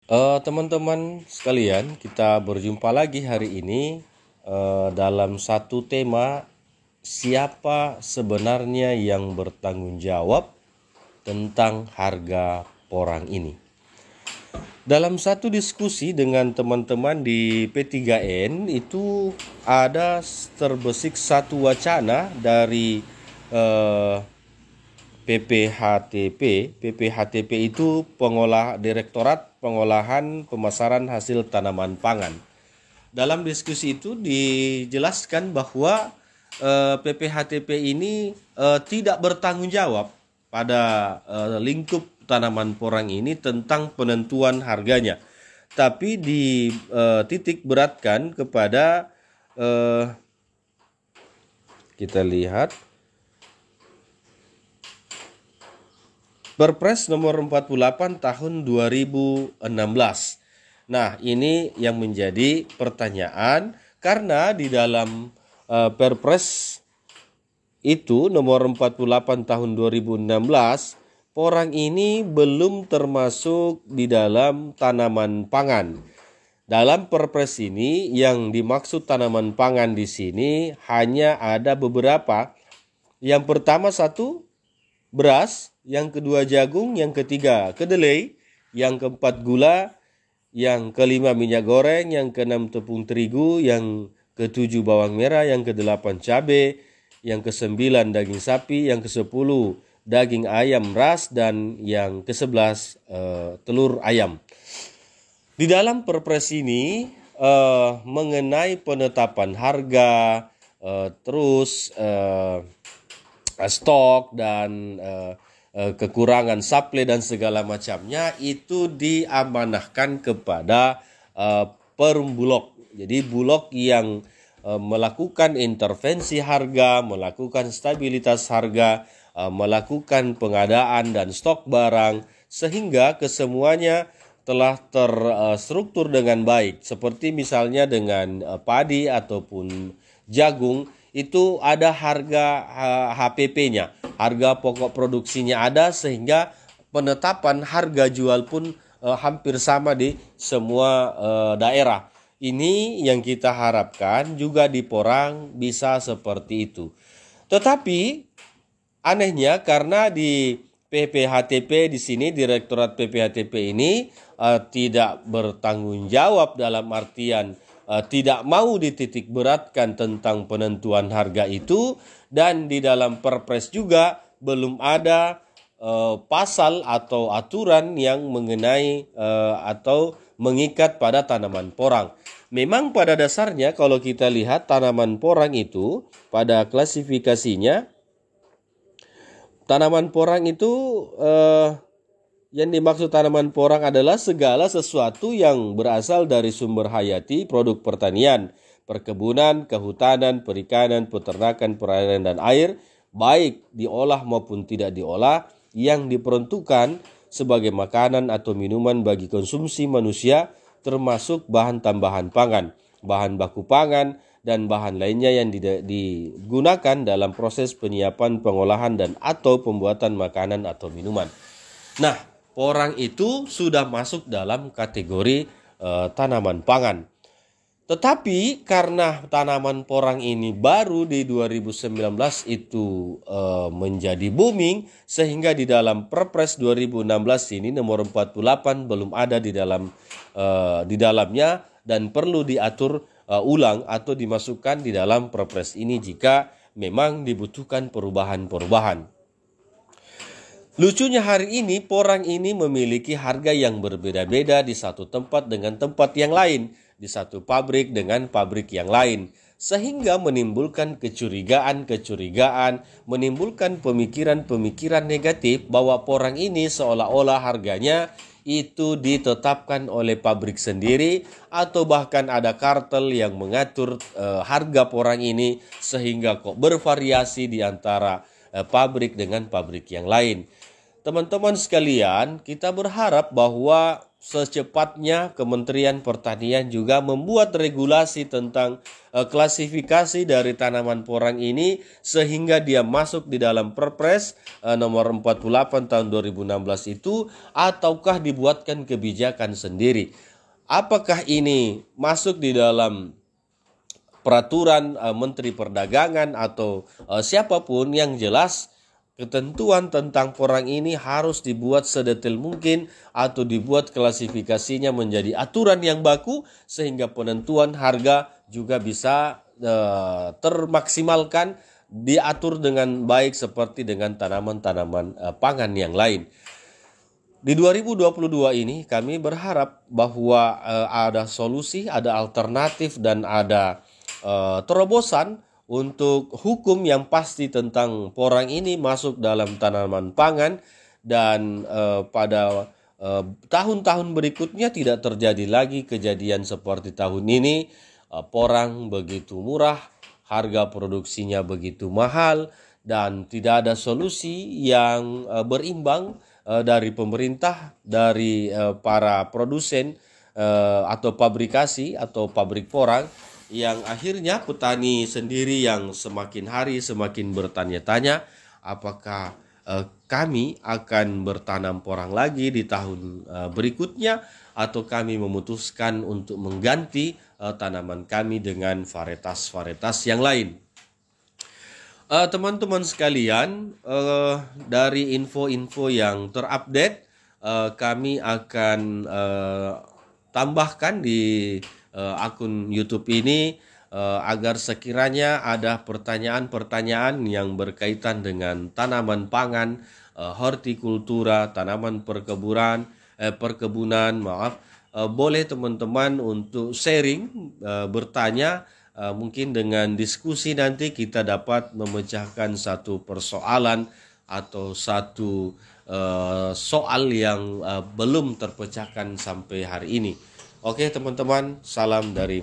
Teman-teman sekalian, kita berjumpa lagi hari ini dalam satu tema, siapa sebenarnya yang bertanggung jawab tentang harga porang ini. Dalam satu diskusi dengan teman-teman di P3N itu ada terbesit satu wacana dari eh, PPHTP. PPHTP itu Direktorat Pengolahan Pemasaran Hasil Tanaman Pangan. Dalam diskusi itu dijelaskan bahwa PPHTP ini tidak bertanggung jawab pada lingkup tanaman porang ini tentang penentuan harganya, tapi dititik beratkan kepada kita lihat Perpres nomor 48 tahun 2016. Nah, ini yang menjadi pertanyaan karena di dalam Perpres itu nomor 48 tahun 2016, porang ini belum termasuk di dalam tanaman pangan. Dalam Perpres ini yang dimaksud tanaman pangan di sini hanya ada beberapa. Yang pertama satu, beras, yang kedua jagung, yang ketiga kedelai, yang keempat gula, yang kelima minyak goreng, yang keenam tepung terigu, yang ketujuh bawang merah, yang kedelapan cabai, yang kesembilan daging sapi, yang kesepuluh daging ayam ras, dan yang kesebelas telur ayam. Di dalam Perpres ini mengenai penetapan harga, terus stok dan kekurangan suplai dan segala macamnya itu diamanahkan kepada Perum Bulog. Jadi Bulog yang melakukan intervensi harga, melakukan stabilitas harga, melakukan pengadaan dan stok barang sehingga kesemuanya telah terstruktur dengan baik. Seperti misalnya dengan padi ataupun jagung, itu ada harga HPP-nya, harga pokok produksinya ada, sehingga penetapan harga jual pun hampir sama di semua daerah. Ini yang kita harapkan juga di porang bisa seperti itu. Tetapi anehnya karena di PPHTP di sini, Direktorat PPHTP ini tidak bertanggung jawab dalam artian tidak mau dititik beratkan tentang penentuan harga itu, dan di dalam Perpres juga belum ada pasal atau aturan yang mengenai atau mengikat pada tanaman porang. Memang pada dasarnya kalau kita lihat tanaman porang itu pada klasifikasinya, tanaman porang itu yang dimaksud tanaman porang adalah segala sesuatu yang berasal dari sumber hayati, produk pertanian, perkebunan, kehutanan, perikanan, peternakan, perairan, dan air, baik diolah maupun tidak diolah, yang diperuntukkan sebagai makanan atau minuman bagi konsumsi manusia, termasuk bahan tambahan pangan, bahan baku pangan, dan bahan lainnya yang digunakan dalam proses penyiapan, pengolahan, dan atau pembuatan makanan atau minuman. Nah, porang itu sudah masuk dalam kategori tanaman pangan. Tetapi karena tanaman porang ini baru di 2019 itu menjadi booming, sehingga di dalam Perpres 2016 ini nomor 48 belum ada di dalamnya, dan perlu diatur ulang atau dimasukkan di dalam Perpres ini jika memang dibutuhkan perubahan-perubahan. Lucunya hari ini porang ini memiliki harga yang berbeda-beda di satu tempat dengan tempat yang lain, di satu pabrik dengan pabrik yang lain, sehingga menimbulkan kecurigaan, menimbulkan pemikiran-pemikiran negatif bahwa porang ini seolah-olah harganya itu ditetapkan oleh pabrik sendiri, atau bahkan ada kartel yang mengatur harga porang ini sehingga kok bervariasi di antara pabrik dengan pabrik yang lain. Teman-teman sekalian, kita berharap bahwa secepatnya Kementerian Pertanian juga membuat regulasi tentang klasifikasi dari tanaman porang ini sehingga dia masuk di dalam Perpres nomor 48 tahun 2016 itu, ataukah dibuatkan kebijakan sendiri. Apakah ini masuk di dalam peraturan Menteri Perdagangan atau siapapun, yang jelas ketentuan tentang porang ini harus dibuat sedetail mungkin atau dibuat klasifikasinya menjadi aturan yang baku sehingga penentuan harga juga bisa termaksimalkan, diatur dengan baik seperti dengan tanaman-tanaman pangan yang lain. Di 2022 ini kami berharap bahwa ada solusi, ada alternatif dan ada terobosan untuk hukum yang pasti tentang porang ini masuk dalam tanaman pangan, dan pada tahun-tahun berikutnya tidak terjadi lagi kejadian seperti tahun ini. Porang begitu murah, harga produksinya begitu mahal, dan tidak ada solusi yang berimbang dari pemerintah, dari para produsen atau pabrikasi atau pabrik porang, yang akhirnya petani sendiri yang semakin hari semakin bertanya-tanya apakah kami akan bertanam porang lagi di tahun berikutnya, atau kami memutuskan untuk mengganti tanaman kami dengan varietas-varietas yang lain. Teman-teman sekalian, dari info-info yang terupdate, kami akan tambahkan di akun YouTube ini agar sekiranya ada pertanyaan-pertanyaan yang berkaitan dengan tanaman pangan, hortikultura, tanaman perkebunan, boleh teman-teman untuk sharing, bertanya, mungkin dengan diskusi nanti kita dapat memecahkan satu persoalan atau satu soal yang belum terpecahkan sampai hari ini. Oke teman-teman, salam dari